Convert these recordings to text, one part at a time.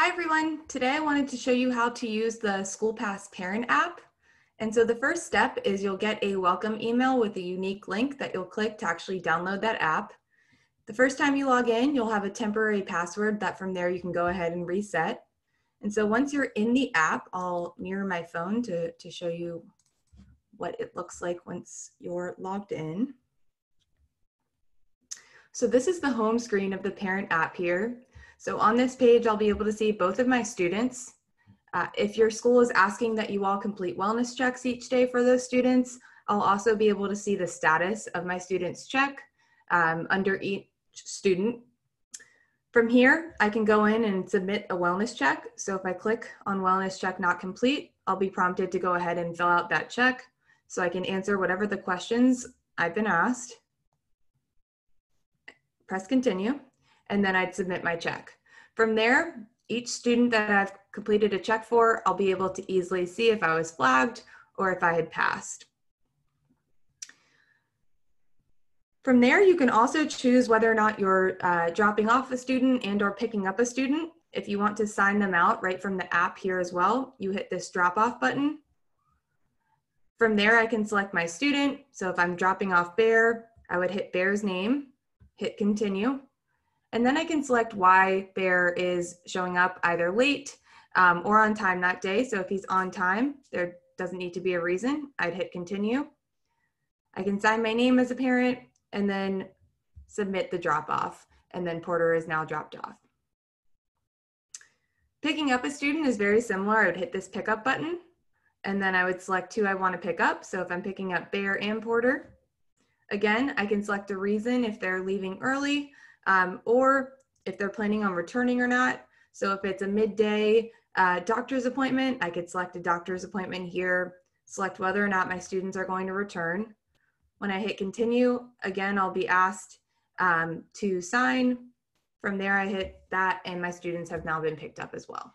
Hi everyone, today I wanted to show you how to use the SchoolPass parent app. And so the first step is you'll get a welcome email with a unique link that you'll click to actually download that app. The first time you log in, you'll have a temporary password that from there you can go ahead and reset. And so once you're in the app, I'll mirror my phone to show you what it looks like once you're logged in. So this is the home screen of the parent app here. So on this page, I'll be able to see both of my students. If your school is asking that you all complete wellness checks each day for those students, I'll also be able to see the status of my student's check under each student. From here, I can go in and submit a wellness check. So if I click on wellness check not complete, I'll be prompted to go ahead and fill out that check so I can answer whatever the questions I've been asked. Press continue, and then I'd submit my check. From there, each student that I've completed a check for, I'll be able to easily see if I was flagged or if I had passed. From there, you can also choose whether or not you're dropping off a student and or picking up a student. If you want to sign them out right from the app here as well, you hit this drop off button. From there, I can select my student. So if I'm dropping off Bear, I would hit Bear's name, hit continue, and then I can select why Bear is showing up either late or on time that day. So if he's on time, there doesn't need to be a reason. I'd hit continue. I can sign my name as a parent and then submit the drop off, and then Porter is now dropped off. Picking up a student is very similar. I would hit this pickup button, and then I would select who I want to pick up. So if I'm picking up Bear and Porter, again, I can select a reason if they're leaving early or if they're planning on returning or not. So if it's a midday doctor's appointment, I could select a doctor's appointment here, select whether or not my students are going to return. When I hit continue, again, I'll be asked to sign. From there, I hit that, and my students have now been picked up as well.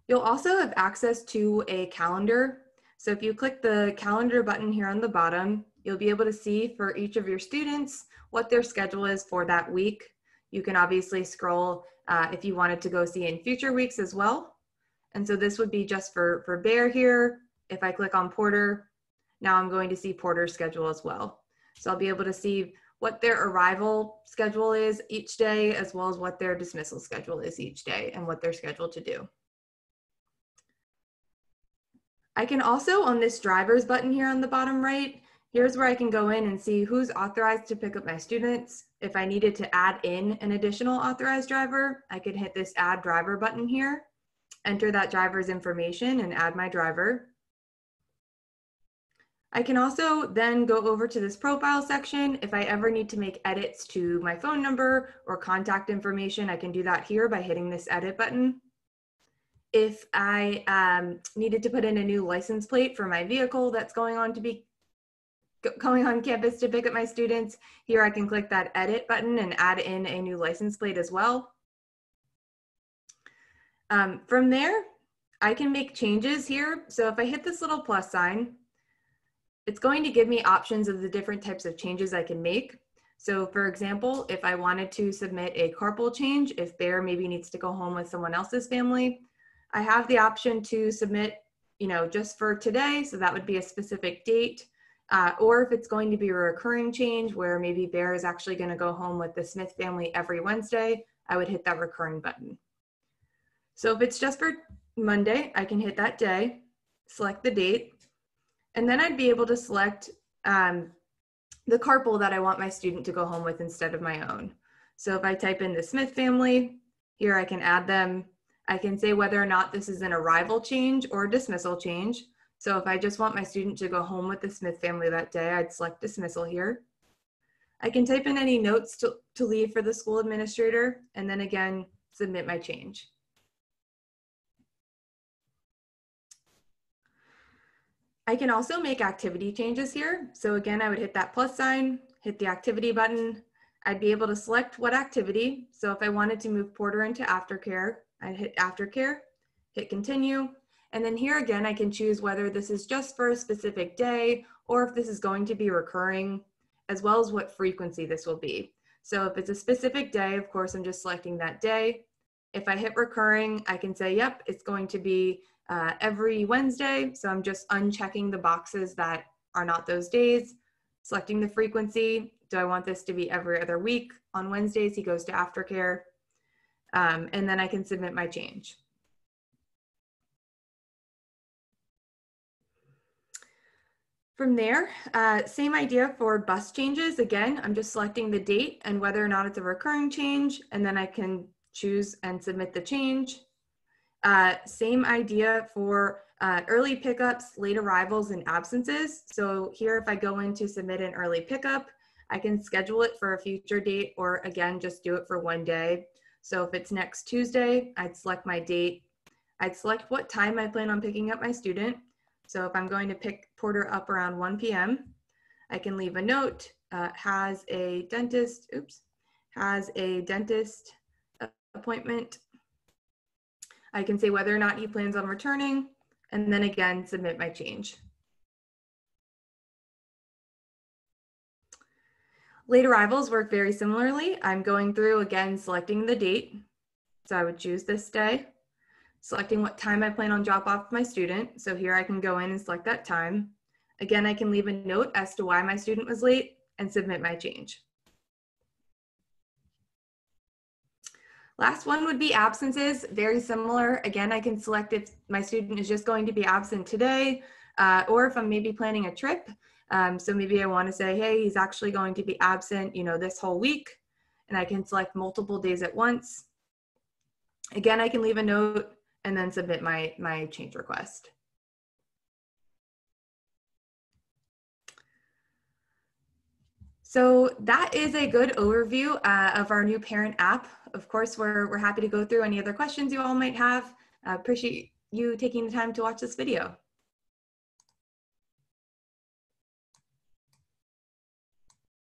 You'll also have access to a calendar. So if you click the calendar button here on the bottom, you'll be able to see for each of your students what their schedule is for that week. You can obviously scroll if you wanted to go see in future weeks as well. And so this would be just for Bear here. If I click on Porter, now I'm going to see Porter's schedule as well. So I'll be able to see what their arrival schedule is each day, as well as what their dismissal schedule is each day and what they're scheduled to do. I can also, on this drivers button here on the bottom right, here's where I can go in and see who's authorized to pick up my students. If I needed to add in an additional authorized driver, I could hit this add driver button here, enter that driver's information and add my driver. I can also then go over to this profile section. If I ever need to make edits to my phone number or contact information, I can do that here by hitting this edit button. If I needed to put in a new license plate for my vehicle that's going on campus to pick up my students, here I can click that edit button and add in a new license plate as well. From there, I can make changes here. So if I hit this little plus sign, it's going to give me options of the different types of changes I can make. So for example, if I wanted to submit a carpool change, if Bear maybe needs to go home with someone else's family, I have the option to submit, just for today. So that would be a specific date. Or if it's going to be a recurring change where maybe Bear is actually going to go home with the Smith family every Wednesday, I would hit that recurring button. So if it's just for Monday, I can hit that day, select the date, and then I'd be able to select the carpool that I want my student to go home with instead of my own. So if I type in the Smith family, here I can add them. I can say whether or not this is an arrival change or a dismissal change. So if I just want my student to go home with the Smith family that day, I'd select dismissal here. I can type in any notes to leave for the school administrator, and then again, submit my change. I can also make activity changes here. So again, I would hit that plus sign, hit the activity button. I'd be able to select what activity. So if I wanted to move Porter into aftercare, I'd hit aftercare, hit continue. And then here again, I can choose whether this is just for a specific day or if this is going to be recurring, as well as what frequency this will be. So if it's a specific day, of course, I'm just selecting that day. If I hit recurring, I can say, yep, it's going to be every Wednesday. So I'm just unchecking the boxes that are not those days, selecting the frequency. Do I want this to be every other week? On Wednesdays, he goes to aftercare. And then I can submit my change. From there, same idea for bus changes. Again, I'm just selecting the date and whether or not it's a recurring change, and then I can choose and submit the change. Same idea for early pickups, late arrivals, and absences. So here, if I go in to submit an early pickup, I can schedule it for a future date, or again, just do it for one day. So if it's next Tuesday, I'd select my date. I'd select what time I plan on picking up my student. So if I'm going to pick Porter up around 1 p.m., I can leave a note, has a dentist appointment. I can say whether or not he plans on returning, and then again, submit my change. Late arrivals work very similarly. I'm going through, again, selecting the date. So I would choose this day, selecting what time I plan on drop off my student. So here I can go in and select that time. Again, I can leave a note as to why my student was late and submit my change. Last one would be absences, very similar. Again, I can select if my student is just going to be absent today, or if I'm maybe planning a trip. So maybe I want to say, hey, he's actually going to be absent, this whole week, and I can select multiple days at once. Again, I can leave a note and then submit my change request. So that is a good overview of our new parent app. Of course, we're happy to go through any other questions you all might have. Appreciate you taking the time to watch this video.